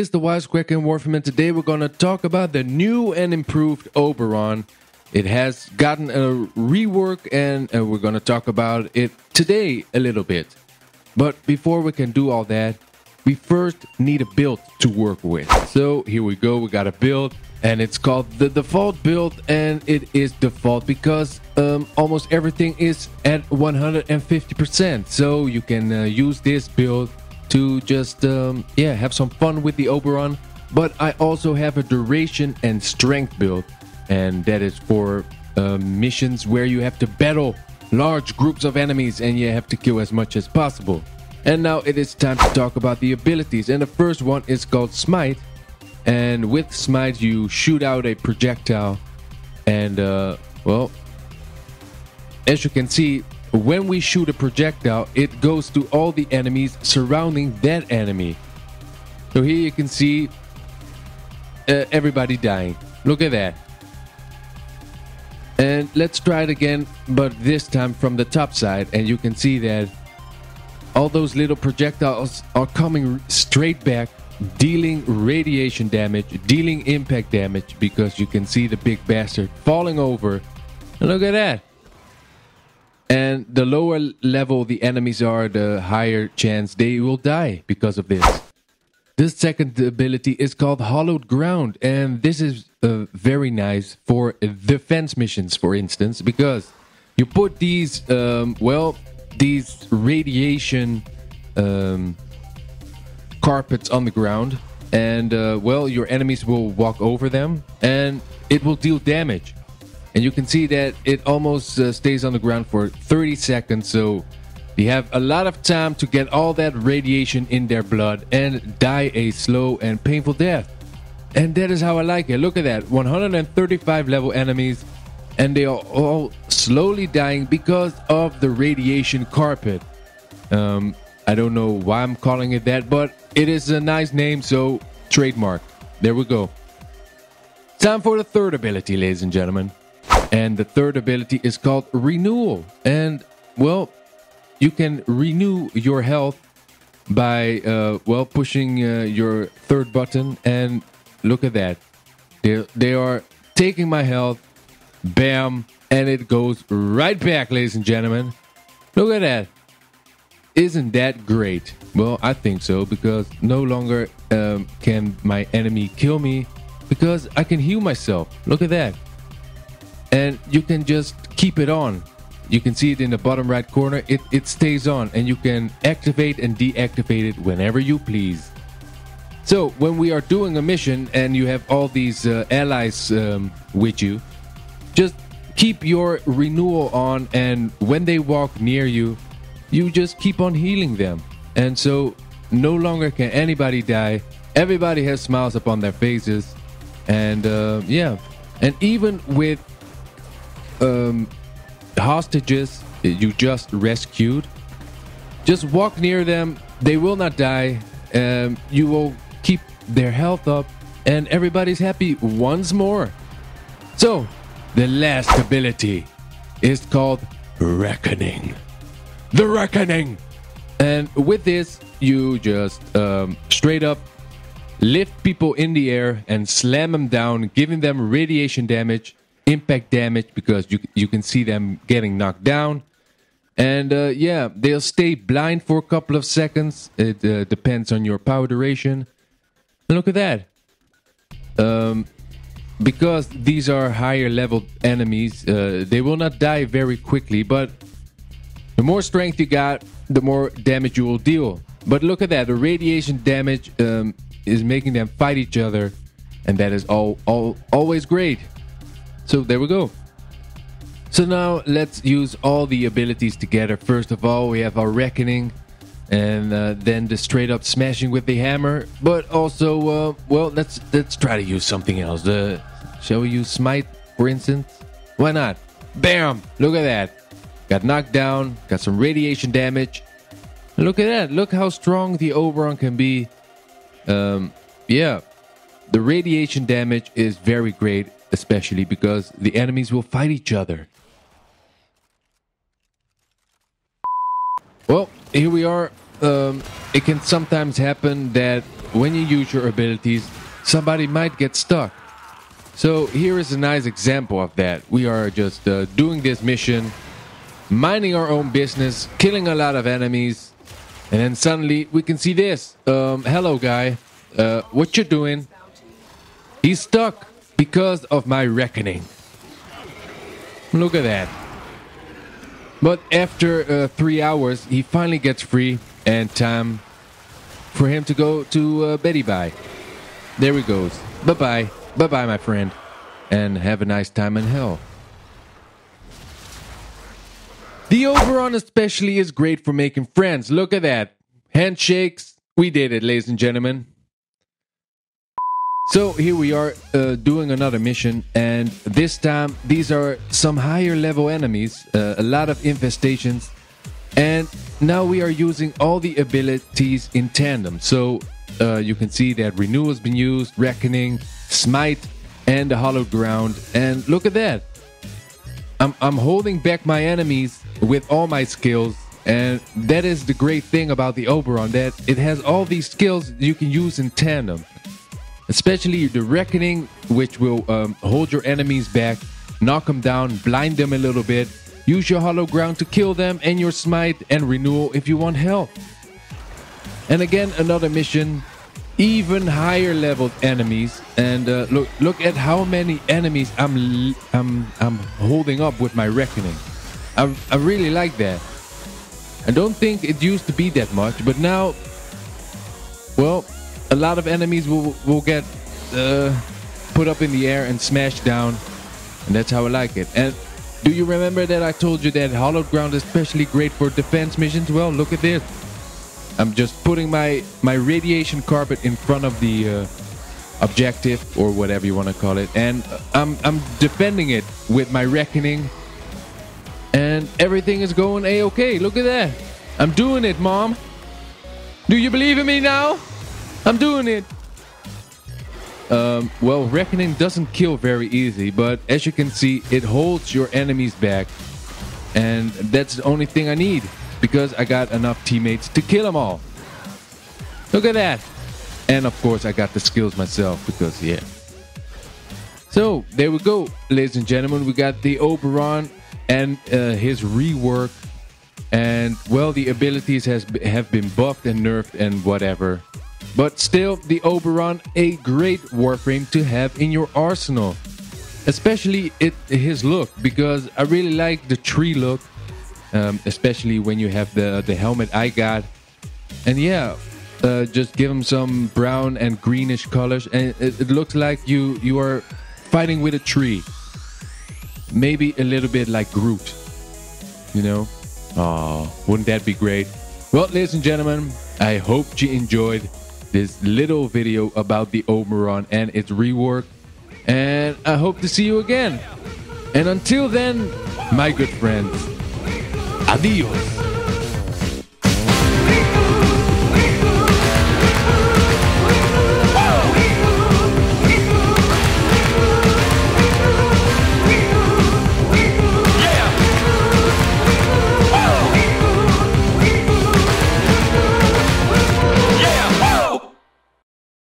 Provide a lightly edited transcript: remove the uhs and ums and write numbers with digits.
is the Wisekrakr and Warframe, and today we're going to talk about the new and improved Oberon. It has gotten a rework, and we're going to talk about it today a little bit. But before we can do all that, we first need a build to work with. So here we go, we got a build, and it's called the default build, and it is default because almost everything is at 150%. So you can use this build to just have some fun with the Oberon. But I also have a duration and strength build, and that is for missions where you have to battle large groups of enemies and you have to kill as much as possible. And now it is time to talk about the abilities, and the first one is called Smite. And with Smite you shoot out a projectile, and well, as you can see, when we shoot a projectile, it goes to all the enemies surrounding that enemy. So here you can see everybody dying. Look at that. And let's try it again, but this time from the top side, and you can see that all those little projectiles are coming straight back, dealing radiation damage, dealing impact damage, because you can see the big bastard falling over. And look at that. And the lower level the enemies are, the higher chance they will die because of this. The second ability is called Hallowed Ground, and this is very nice for defense missions, for instance, because you put these, these radiation carpets on the ground, and your enemies will walk over them, and it will deal damage. And you can see that it almost stays on the ground for 30 seconds, so they have a lot of time to get all that radiation in their blood and die a slow and painful death. And that is how I like it. Look at that, 135 level enemies, and they are all slowly dying because of the radiation carpet. I don't know why I'm calling it that, but it is a nice name, so trademark. There we go. Time for the third ability, ladies and gentlemen. And the third ability is called Renewal. And, well, you can renew your health by, pushing your third button. And look at that. They are taking my health. Bam. And it goes right back, ladies and gentlemen. Look at that. Isn't that great? Well, I think so, because no longer can my enemy kill me, because I can heal myself. Look at that. And you can just keep it on. You can see it in the bottom right corner. It stays on, and you can activate and deactivate it whenever you please. So when we are doing a mission and you have all these allies with you, just keep your renewal on, and when they walk near you, you just keep on healing them. And so no longer can anybody die. Everybody has smiles upon their faces. And and even with hostages you just rescued, just walk near them. They will not die. You will keep their health up, and everybody's happy once more. So the last ability is called Reckoning. The Reckoning. And with this you just straight up lift people in the air and slam them down, giving them radiation damage, impact damage, because you can see them getting knocked down. And they'll stay blind for a couple of seconds. It depends on your power duration. And look at that. Because these are higher level enemies, they will not die very quickly, but the more strength you got, the more damage you will deal. But look at that, the radiation damage is making them fight each other, and that is always great. So there we go. So now let's use all the abilities together. First of all, we have our Reckoning, and then the straight up smashing with the hammer. But also, let's try to use something else. Shall we use Smite, for instance? Why not? Bam! Look at that. Got knocked down, got some radiation damage. And look at that. Look how strong the Oberon can be. The radiation damage is very great, especially because the enemies will fight each other. Well, here we are it can sometimes happen that when you use your abilities, somebody might get stuck. So here is a nice example of that. We are just doing this mission, minding our own business, killing a lot of enemies, and then suddenly we can see this. Hello guy, what you doing? He's stuck because of my reckoning. Look at that. But after 3 hours, he finally gets free and time for him to go to Betty Bye. There he goes. Bye-bye. Bye-bye, my friend. And have a nice time in hell. The Oberon especially is great for making friends. Look at that. Handshakes. We did it, ladies and gentlemen. So here we are doing another mission, and this time these are some higher level enemies, a lot of infestations, and now we are using all the abilities in tandem. So you can see that Renewal has been used, Reckoning, Smite, and the Hallowed Ground, and look at that. I'm holding back my enemies with all my skills, and that is the great thing about the Oberon, that it has all these skills you can use in tandem. Especially the Reckoning, which will hold your enemies back, knock them down, blind them a little bit. Use your Hallowed Ground to kill them, and your Smite and Renewal if you want help. And again, another mission, even higher leveled enemies. And look at how many enemies I'm holding up with my Reckoning. I really like that. I don't think it used to be that much, but now, well, a lot of enemies will get put up in the air and smashed down, and that's how I like it. And do you remember that I told you that Hallowed Ground is especially great for defense missions? Well, look at this. I'm just putting my radiation carpet in front of the objective, or whatever you want to call it, and I'm defending it with my Reckoning, and everything is going a-okay. Look at that. I'm doing it, Mom. Do you believe in me now? I'm doing it. Well, Reckoning doesn't kill very easy, but as you can see, it holds your enemies back. And that's the only thing I need, because I got enough teammates to kill them all. Look at that. And of course, I got the skills myself, because yeah. So, there we go, ladies and gentlemen. We got the Oberon and his rework. And, well, the abilities have been buffed and nerfed and whatever. But still, the Oberon, a great Warframe to have in your arsenal. Especially his look, because I really like the tree look. Especially when you have the helmet I got. And yeah, just give him some brown and greenish colors, and it looks like you are fighting with a tree. Maybe a little bit like Groot. You know? Oh, wouldn't that be great? Well, ladies and gentlemen, I hope you enjoyed this little video about the Oberon and its rework, and I hope to see you again. And until then, my good friends, adios.